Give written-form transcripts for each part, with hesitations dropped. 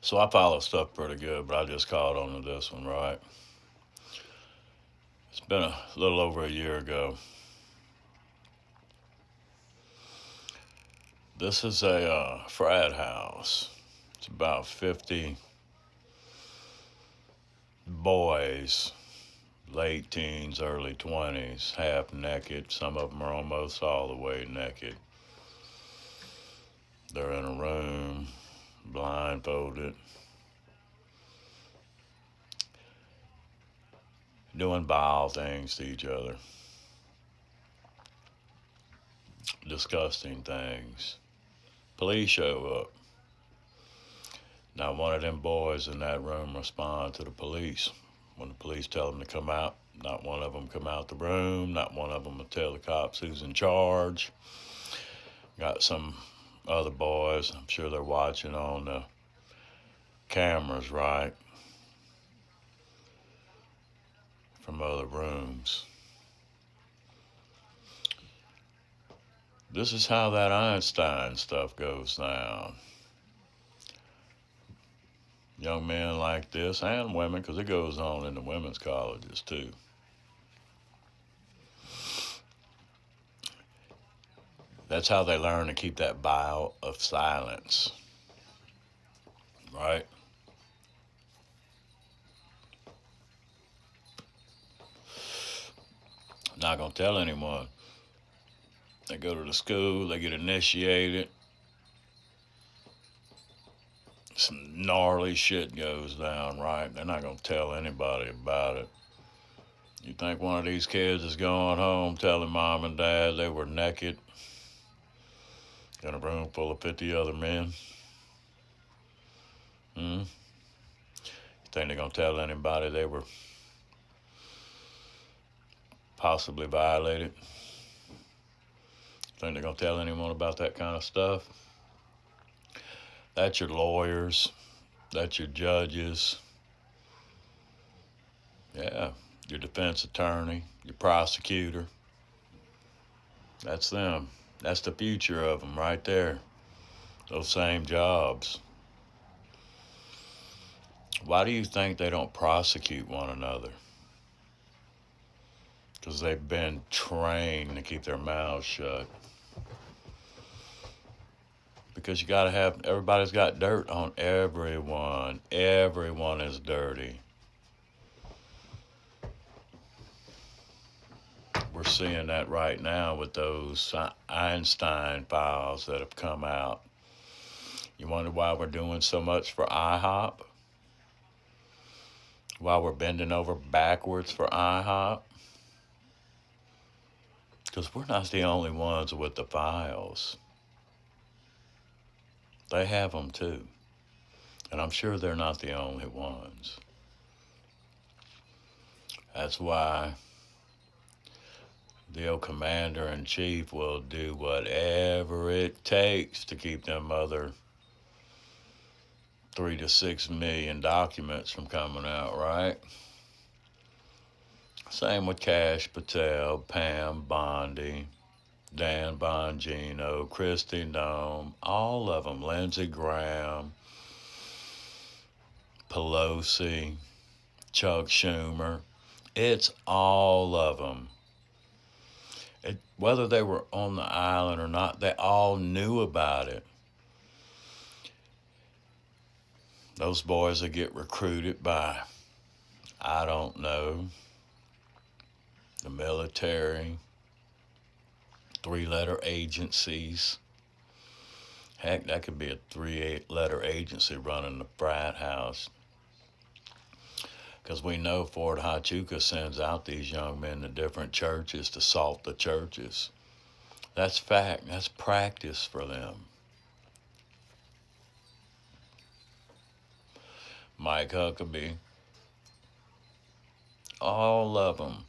So I follow stuff pretty good, but I just caught on to this one, right? It's been a little over a year ago. This is a frat house. It's about 50 boys, late teens, early 20s, half naked. Some of them are almost all the way naked. They're in a room, blindfolded, doing vile things to each other, disgusting things. Police show up. Not one of them boys in that room respond to the police. When the police tell them to come out, not one of them come out the room. Not one of them will tell the cops who's in charge. Got some other boys, I'm sure they're watching on the cameras, right, from other rooms. This is how that Einstein stuff goes down. Young men like this, and women, because it goes on in the women's colleges too. That's how they learn to keep that vow of silence, right? Not gonna tell anyone. They go to the school, they get initiated, some gnarly shit goes down, right? They're not gonna tell anybody about it. You think one of these kids is going home telling mom and dad they were naked in a room full of 50 other men? Hmm? You think they're gonna tell anybody they were possibly violated? Think they're gonna tell anyone about that kind of stuff? That's your lawyers. That's your judges. Yeah, your defense attorney, your prosecutor. That's them. That's the future of them right there. Those same jobs. Why do you think they don't prosecute one another? Because they've been trained to keep their mouths shut. Because you gotta have, everybody's got dirt on everyone. Everyone is dirty. We're seeing that right now with those Einstein files that have come out. You wonder why we're doing so much for IHOP? Why we're bending over backwards for IHOP? Because we're not the only ones with the files. They have them too. And I'm sure they're not the only ones. That's why the old commander in chief will do whatever it takes to keep them other 3 to 6 million documents from coming out, right? Same with Cash Patel, Pam Bondi, Dan Bongino, Christy Nome, all of them, Lindsey Graham, Pelosi, Chuck Schumer. It's all of them. Whether they were on the island or not, they all knew about it. Those boys that get recruited by, I don't know, the military, 3-letter agencies. Heck, that could be a 3-letter agency running the frat house. Because we know Fort Huachuca sends out these young men to different churches to salt the churches. That's fact. That's practice for them. Mike Huckabee, all of them.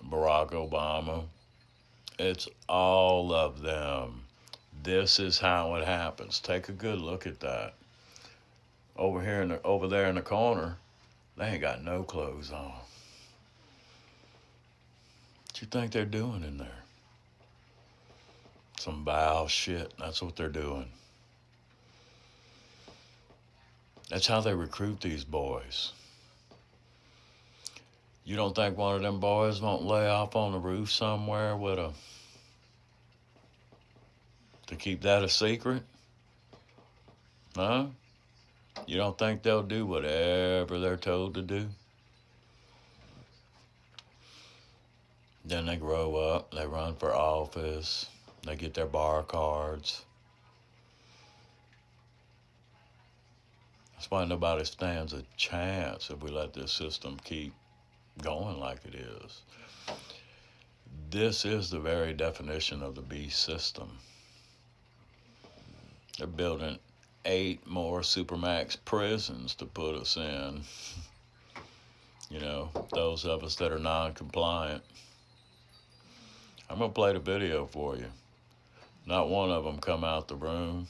Barack Obama, it's all of them. This is how it happens. Take a good look at that. Over there in the corner, they ain't got no clothes on. What you think they're doing in there? Some vile shit. That's what they're doing. That's how they recruit these boys. You don't think one of them boys won't lay off on the roof somewhere to keep that a secret? Huh? You don't think they'll do whatever they're told to do? Then they grow up, they run for office, they get their bar cards. That's why nobody stands a chance if we let this system keep going like it is. This is the very definition of the beast system. They're building 8 more Supermax prisons to put us in. You know, those of us that are non-compliant. I'm going to play the video for you. Not one of them come out the room.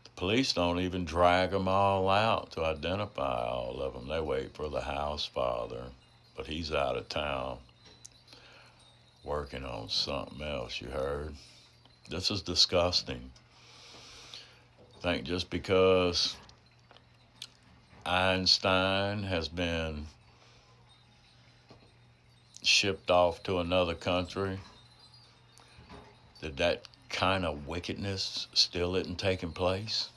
The police don't even drag them all out to identify all of them. They wait for the house father, but he's out of town working on something else, you heard? This is disgusting. I think just because Einstein has been shipped off to another country, that kind of wickedness still isn't taking place.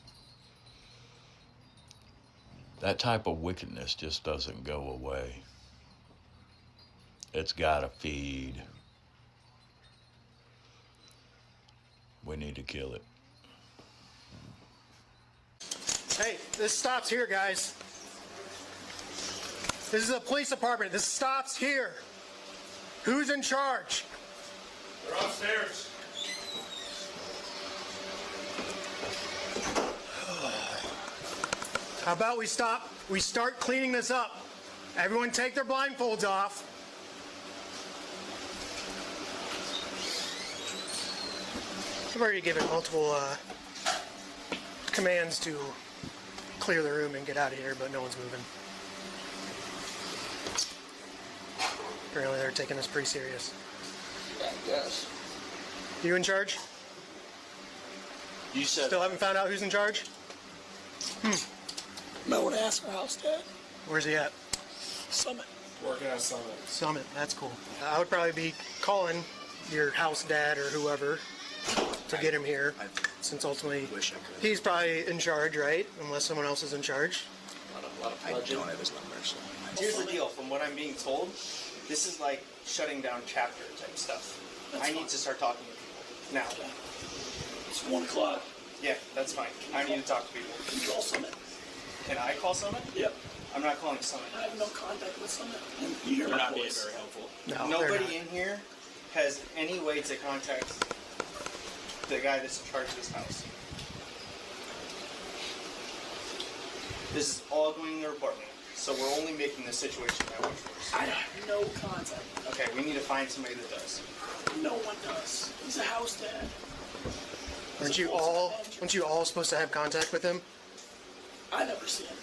That type of wickedness just doesn't go away. It's got to feed. We need to kill it. Hey, this stops here, guys. This is a police department. This stops here. Who's in charge? They're upstairs. How about we start cleaning this up. Everyone take their blindfolds off. I've already given multiple commands to clear the room and get out of here, but no one's moving. Apparently they're taking this pretty serious. I guess. You in charge? You said. Still haven't found out who's in charge? Might want to ask our house dad. Where's he at? Summit. Working on something. Summit, that's cool. I would probably be calling your house dad or whoever to get him here, since ultimately Wish I could. he's probably in charge, right? Unless someone else is in charge. A lot of I don't have his number, so. Here's the deal, from what I'm being told, this is like shutting down chapter type stuff. I need to start talking to people. Now. It's 1 o'clock. Yeah, that's fine. I need to talk to people. You call Summit. Can I call Summit? Yep. I'm not calling Summit. I have no contact with Summit. And you hear my voice. Very helpful. No, Nobody in here has any way to contact the guy that's in charge of this house. This is all going in the apartment, so we're only making the situation that much worse. I have no contact. Okay, we need to find somebody that does. No one does. He's a house dad. Weren't you all supposed to have contact with him? I never see him.